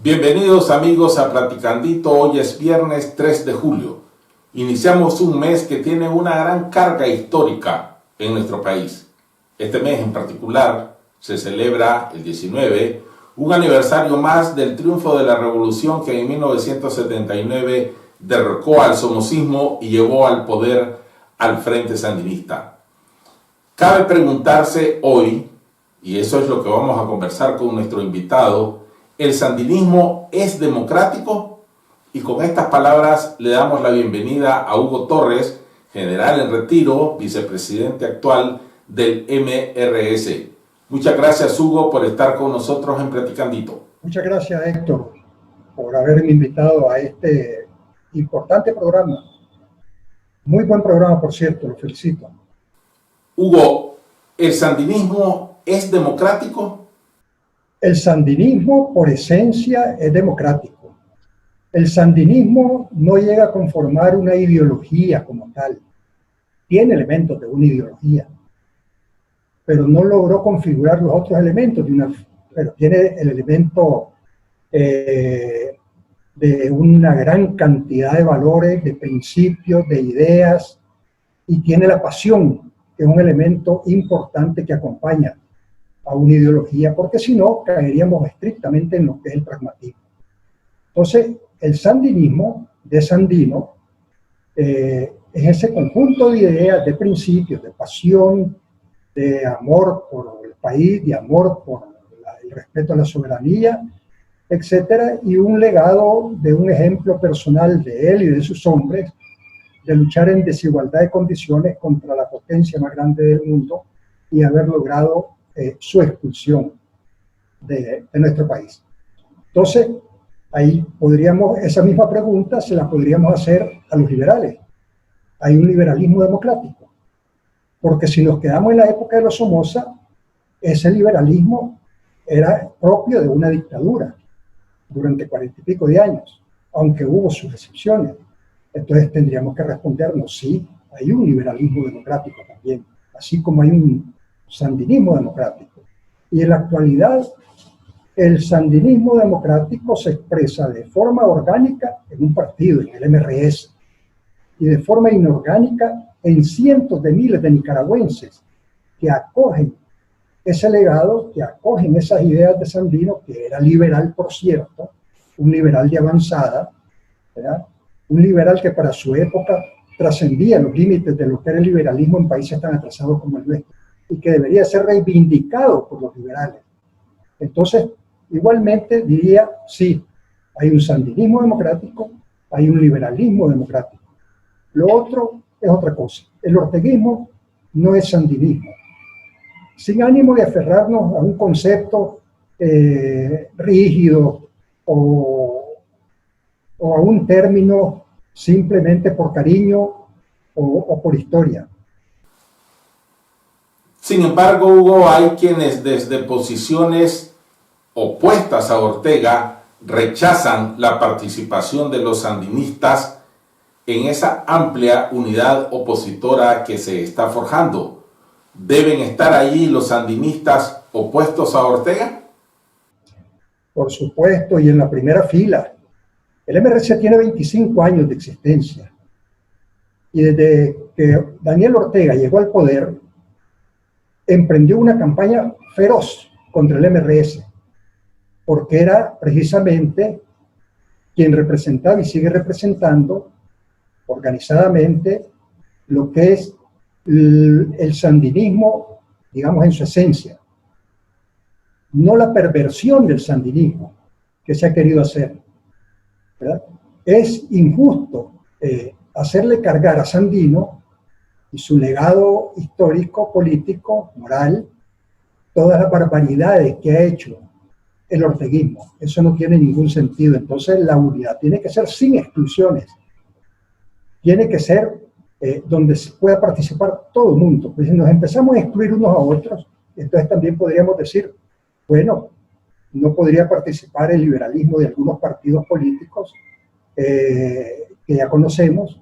Bienvenidos amigos a Platicandito. Hoy es viernes 3 de julio. Iniciamos un mes que tiene una gran carga histórica en nuestro país. Este mes en particular se celebra el 19, un aniversario más del triunfo de la revolución que en 1979 derrocó al somocismo y llevó al poder al Frente Sandinista. Cabe preguntarse hoy, y eso es lo que vamos a conversar con nuestro invitado, ¿el sandinismo es democrático? Y con estas palabras le damos la bienvenida a Hugo Torres, general en retiro, vicepresidente actual del MRS. Muchas gracias, Hugo, por estar con nosotros en Platicandito. Muchas gracias, Héctor, por haberme invitado a este importante programa. Muy buen programa, por cierto, lo felicito. Hugo, ¿el sandinismo es democrático? El sandinismo, por esencia, es democrático. El sandinismo no llega a conformar una ideología como tal. Tiene elementos de una ideología, pero no logró configurar los otros elementos pero tiene el elemento de una gran cantidad de valores, de principios, de ideas, y tiene la pasión, que es un elemento importante que acompaña a una ideología, porque si no, caeríamos estrictamente en lo que es el pragmatismo. Entonces, el sandinismo de Sandino es ese conjunto de ideas, de principios, de pasión, de amor por el país, de amor por el respeto a la soberanía, etcétera, y un legado de un ejemplo personal de él y de sus hombres de luchar en desigualdad de condiciones contra la potencia más grande del mundo y haber logrado su expulsión de nuestro país. Entonces, ahí esa misma pregunta se la podríamos hacer a los liberales. Hay un liberalismo democrático, porque si nos quedamos en la época de los Somoza, ese liberalismo era propio de una dictadura durante 40 y pico de años, aunque hubo sus excepciones. Entonces tendríamos que respondernos, sí, hay un liberalismo democrático también, así como hay un sandinismo democrático. Y en la actualidad, el sandinismo democrático se expresa de forma orgánica en un partido, en el MRS, y de forma inorgánica en cientos de miles de nicaragüenses que acogen ese legado, que acogen esas ideas de Sandino, que era liberal, por cierto, un liberal de avanzada, ¿verdad? Un liberal que para su época trascendía los límites de lo que era el liberalismo en países tan atrasados como el nuestro, y que debería ser reivindicado por los liberales. Entonces, igualmente diría, sí, hay un sandinismo democrático, hay un liberalismo democrático. Lo otro es otra cosa. El orteguismo no es sandinismo. Sin ánimo de aferrarnos a un concepto rígido o a un término simplemente por cariño o por historia. Sin embargo, Hugo, hay quienes desde posiciones opuestas a Ortega rechazan la participación de los sandinistas en esa amplia unidad opositora que se está forjando. ¿Deben estar allí los sandinistas opuestos a Ortega? Por supuesto, y en la primera fila. El MRC tiene 25 años de existencia. Y desde que Daniel Ortega llegó al poder, emprendió una campaña feroz contra el MRS, porque era precisamente quien representaba y sigue representando organizadamente lo que es el sandinismo, digamos, en su esencia. No la perversión del sandinismo que se ha querido hacer, ¿verdad? Es injusto hacerle cargar a Sandino y su legado histórico, político, moral, todas las barbaridades que ha hecho el orteguismo. Eso no tiene ningún sentido. Entonces la unidad tiene que ser sin exclusiones. Tiene que ser donde pueda participar todo el mundo. Pues si nos empezamos a excluir unos a otros, entonces también podríamos decir, bueno, no podría participar el liberalismo de algunos partidos políticos que ya conocemos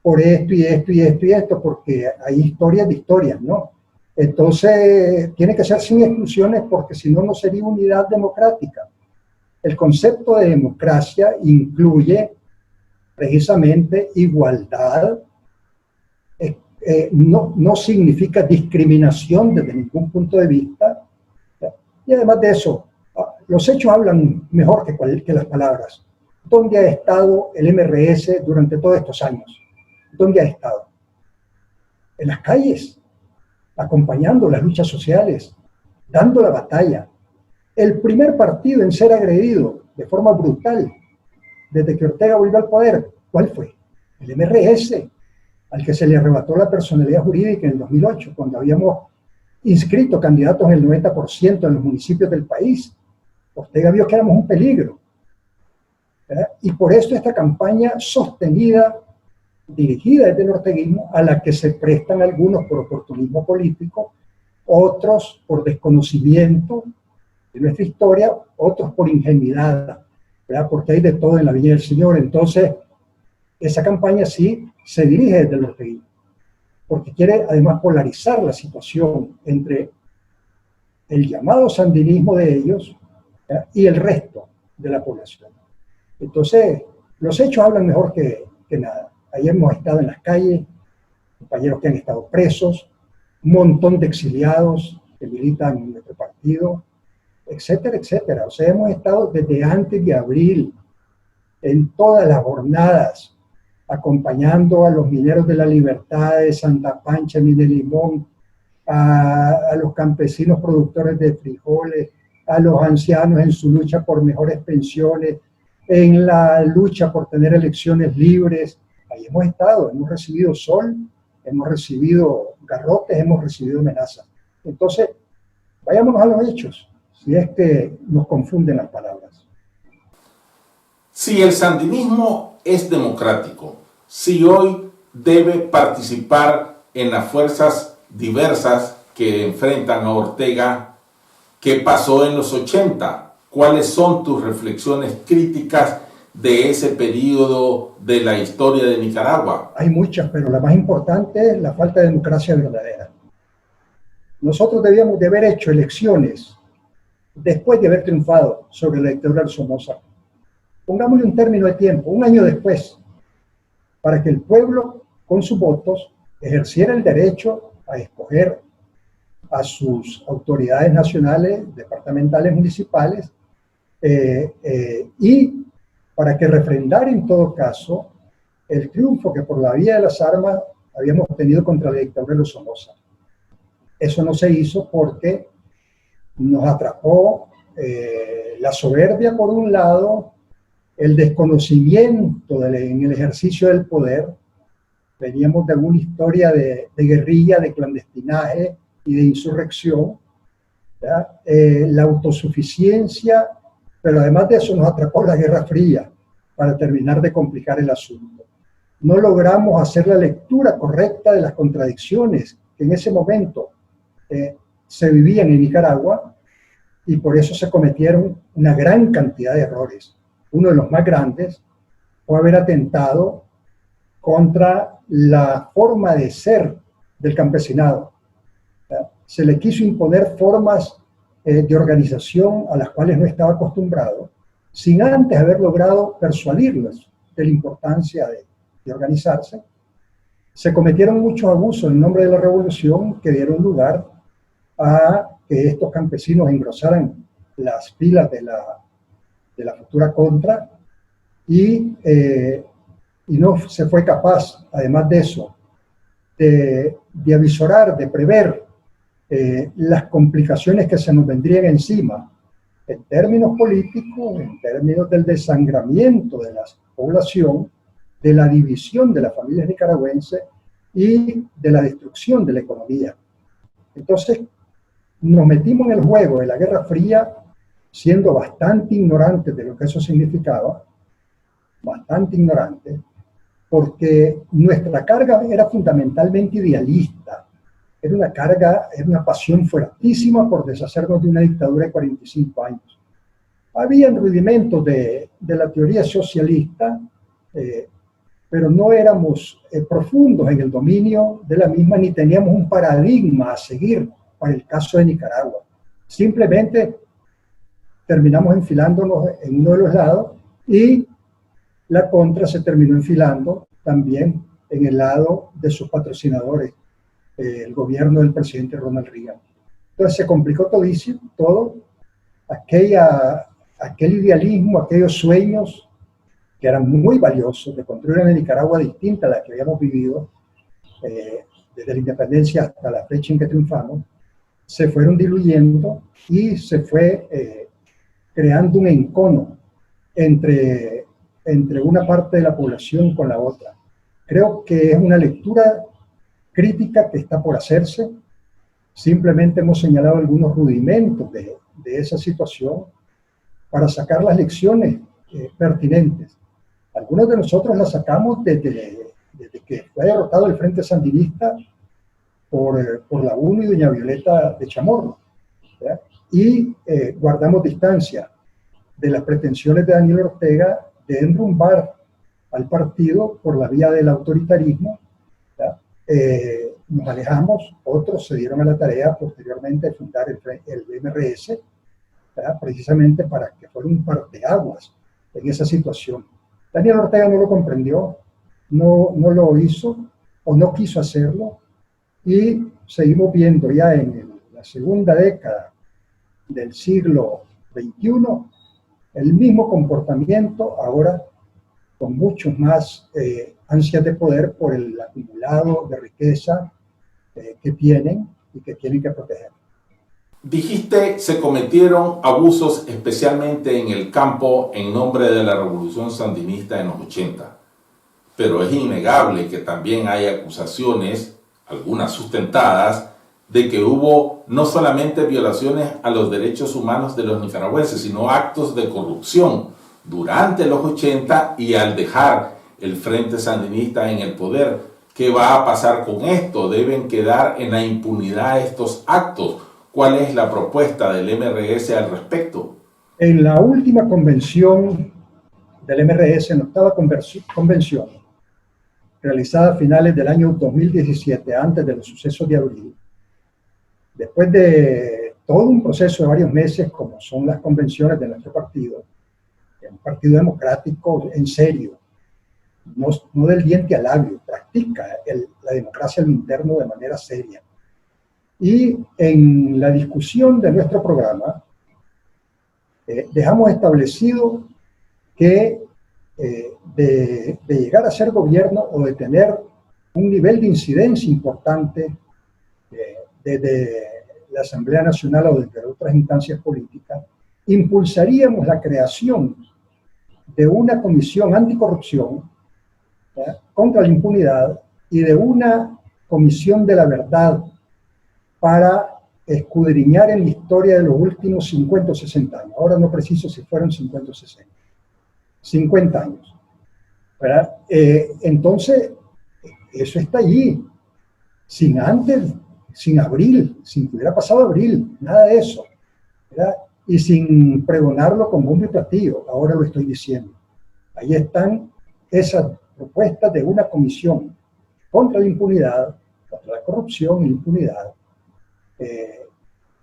por esto y esto y esto y esto, porque hay historias de historias, ¿no? Entonces, tiene que ser sin exclusiones porque si no, no sería unidad democrática. El concepto de democracia incluye precisamente igualdad, no significa discriminación desde ningún punto de vista, y además de eso, los hechos hablan mejor que las palabras. ¿Dónde ha estado el MRS durante todos estos años? ¿Dónde ha estado? En las calles, acompañando las luchas sociales, dando la batalla. El primer partido en ser agredido de forma brutal desde que Ortega volvió al poder, ¿cuál fue? El MRS, al que se le arrebató la personalidad jurídica en el 2008, cuando habíamos inscrito candidatos en el 90% en los municipios del país. Ortega vio que éramos un peligro, ¿verdad? Y por esto esta campaña sostenida, dirigida desde el orteguismo, a la que se prestan algunos por oportunismo político, otros por desconocimiento de nuestra historia, otros por ingenuidad, ¿verdad? Porque hay de todo en la viña del Señor. Entonces, esa campaña sí se dirige desde el orteguismo, porque quiere además polarizar la situación entre el llamado sandinismo de ellos, ¿verdad?, y el resto de la población. Entonces, los hechos hablan mejor que nada. Ayer hemos estado en las calles, compañeros que han estado presos, un montón de exiliados que militan en nuestro partido, etcétera, etcétera. O sea, hemos estado desde antes de abril en todas las jornadas, acompañando a los mineros de la Libertad, de Santa Pancha, de Limón, a los campesinos productores de frijoles, a los ancianos en su lucha por mejores pensiones, en la lucha por tener elecciones libres. Ahí hemos estado, hemos recibido sol, hemos recibido garrotes, hemos recibido amenazas. Entonces, vayámonos a los hechos, si es que nos confunden las palabras. Si el sandinismo es democrático, si hoy debe participar en las fuerzas diversas que enfrentan a Ortega, ¿qué pasó en los 80? ¿Cuáles son tus reflexiones críticas de ese periodo de la historia de Nicaragua? Hay muchas, pero la más importante es la falta de democracia verdadera. Nosotros debíamos de haber hecho elecciones después de haber triunfado sobre la dictadura de Somoza. Pongámosle un término de tiempo, un año después, para que el pueblo, con sus votos, ejerciera el derecho a escoger a sus autoridades nacionales, departamentales, municipales, y para que refrendara en todo caso el triunfo que por la vía de las armas habíamos obtenido contra la dictadura de Somoza. Eso no se hizo porque nos atrapó la soberbia por un lado, el desconocimiento en el ejercicio del poder. Veníamos de alguna historia de guerrilla, de clandestinaje y de insurrección, la autosuficiencia, pero además de eso nos atrapó la Guerra Fría para terminar de complicar el asunto. No logramos hacer la lectura correcta de las contradicciones que en ese momento se vivían en Nicaragua, y por eso se cometieron una gran cantidad de errores. Uno de los más grandes fue haber atentado contra la forma de ser del campesinado. Se le quiso imponer formas de organización a las cuales no estaba acostumbrado, sin antes haber logrado persuadirlos de la importancia de organizarse. Se cometieron muchos abusos en nombre de la revolución que dieron lugar a que estos campesinos engrosaran las filas de la futura contra, y no se fue capaz, además de eso, de avisorar, de prever las complicaciones que se nos vendrían encima en términos políticos, en términos del desangramiento de la población, de la división de las familias nicaragüenses y de la destrucción de la economía. Entonces, nos metimos en el juego de la Guerra Fría siendo bastante ignorantes de lo que eso significaba, bastante ignorantes, porque nuestra carga era fundamentalmente idealista. Era una carga, era una pasión fuertísima por deshacernos de una dictadura de 45 años. Habían rudimentos de la teoría socialista, pero no éramos profundos en el dominio de la misma, ni teníamos un paradigma a seguir para el caso de Nicaragua. Simplemente terminamos enfilándonos en uno de los lados y la contra se terminó enfilando también en el lado de sus patrocinadores, el gobierno del presidente Ronald Reagan. Entonces se complicó todísimo, todo, aquel idealismo, aquellos sueños que eran muy valiosos de construir una Nicaragua distinta a la que habíamos vivido desde la independencia hasta la fecha en que triunfamos, se fueron diluyendo y se fue creando un encono entre una parte de la población con la otra. Creo que es una lectura crítica que está por hacerse. Simplemente hemos señalado algunos rudimentos de esa situación para sacar las lecciones pertinentes. Algunos de nosotros las sacamos desde que fue derrotado el Frente Sandinista por la UNO y doña Violeta de Chamorro, ¿verdad? Y guardamos distancia de las pretensiones de Daniel Ortega de enrumbar al partido por la vía del autoritarismo. Nos alejamos, otros se dieron a la tarea posteriormente de fundar el MRS, ¿verdad? Precisamente para que fuera un parteaguas en esa situación. Daniel Ortega no lo comprendió, no lo hizo o no quiso hacerlo, y seguimos viendo ya en la segunda década del siglo XXI el mismo comportamiento, ahora con muchos más ansias de poder por el acumulado de riqueza que tienen y que tienen que proteger. Dijiste, se cometieron abusos especialmente en el campo en nombre de la revolución sandinista en los 80. Pero es innegable que también hay acusaciones, algunas sustentadas, de que hubo no solamente violaciones a los derechos humanos de los nicaragüenses, sino actos de corrupción durante los 80 y al dejar el Frente Sandinista en el poder. ¿Qué va a pasar con esto? ¿Deben quedar en la impunidad estos actos? ¿Cuál es la propuesta del MRS al respecto? En la última convención del MRS, en la octava convención, realizada a finales del año 2017, antes de los sucesos de abril, después de todo un proceso de varios meses, como son las convenciones de nuestro partido, un partido democrático en serio, no del diente al labio, practica la democracia al interno de manera seria. Y en la discusión de nuestro programa, dejamos establecido que de llegar a ser gobierno o de tener un nivel de incidencia importante desde la Asamblea Nacional o desde otras instancias políticas, impulsaríamos la creación de una comisión anticorrupción contra la impunidad y de una comisión de la verdad para escudriñar en la historia de los últimos 50 o 60 años. Ahora no preciso si fueron 50 o 60. 50 años. ¿Verdad? Entonces, eso está allí. Sin antes, sin abril, sin que hubiera pasado abril, nada de eso. ¿Verdad? Y sin pregonarlo con bombo y platillo, ahora lo estoy diciendo. Ahí están esas propuestas de una comisión contra la impunidad, contra la corrupción y la impunidad,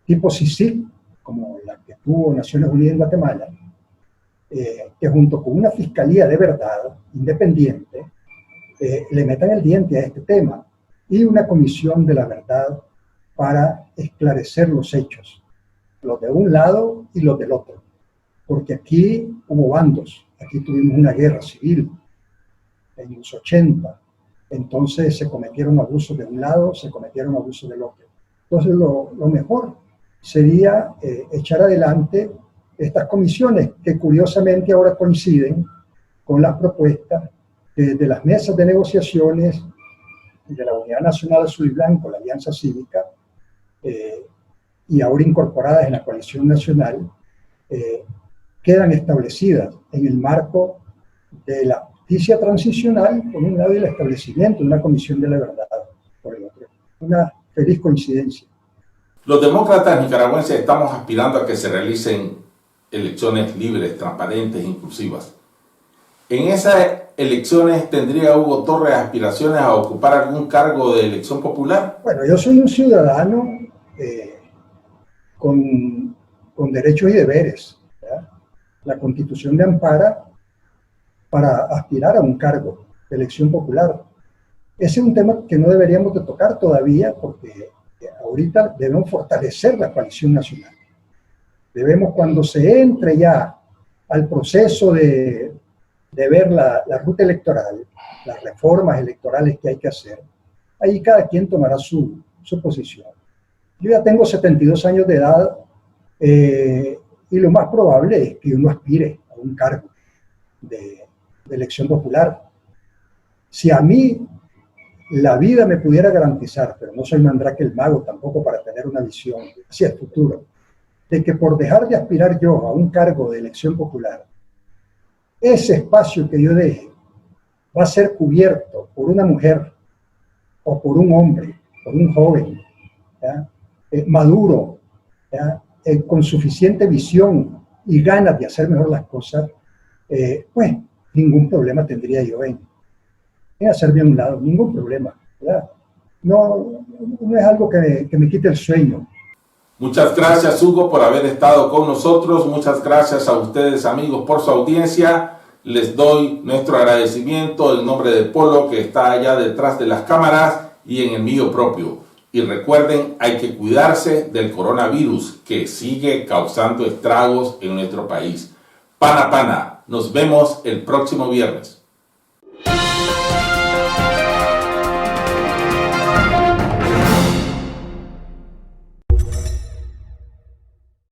tipo CICIG, como la que tuvo Naciones Unidas en Guatemala, que junto con una fiscalía de verdad, independiente, le metan el diente a este tema, y una comisión de la verdad para esclarecer los hechos, los de un lado y los del otro, porque aquí hubo bandos, aquí tuvimos una guerra civil en los 80, entonces se cometieron abusos de un lado, se cometieron abusos del otro. Entonces lo mejor sería echar adelante estas comisiones que curiosamente ahora coinciden con las propuestas de las mesas de negociaciones de la Unidad Nacional Azul y Blanco, la Alianza Cívica, y ahora incorporadas en la Coalición Nacional, quedan establecidas en el marco de la justicia transicional, por un lado, y el establecimiento de una comisión de la verdad, por el otro. Una feliz coincidencia. Los demócratas nicaragüenses estamos aspirando a que se realicen elecciones libres, transparentes e inclusivas. En esas elecciones, ¿tendría Hugo Torres aspiraciones a ocupar algún cargo de elección popular? Bueno, yo soy un ciudadano con derechos y deberes. La Constitución me ampara para aspirar a un cargo de elección popular. Ese es un tema que no deberíamos de tocar todavía porque ahorita debemos fortalecer la coalición nacional. Debemos, cuando se entre ya al proceso de ver la ruta electoral, las reformas electorales que hay que hacer, ahí cada quien tomará su posición. Yo ya tengo 72 años de edad y lo más probable es que uno aspire a un cargo de elección popular. Si a mí la vida me pudiera garantizar, pero no soy Mandrake el mago tampoco para tener una visión hacia el futuro, de que por dejar de aspirar yo a un cargo de elección popular, ese espacio que yo deje va a ser cubierto por una mujer o por un hombre, por un joven, ¿ya? Maduro, ¿ya? Con suficiente visión y ganas de hacer mejor las cosas, pues ningún problema tendría yo en hacerme a un lado, ningún problema, ¿verdad? No es algo que me quite el sueño. Muchas gracias, Hugo, por haber estado con nosotros. Muchas gracias a ustedes, amigos, por su audiencia. Les doy nuestro agradecimiento en nombre de Polo, que está allá detrás de las cámaras, y en el mío propio. Y recuerden, hay que cuidarse del coronavirus que sigue causando estragos en nuestro país. Pana, pana, nos vemos el próximo viernes.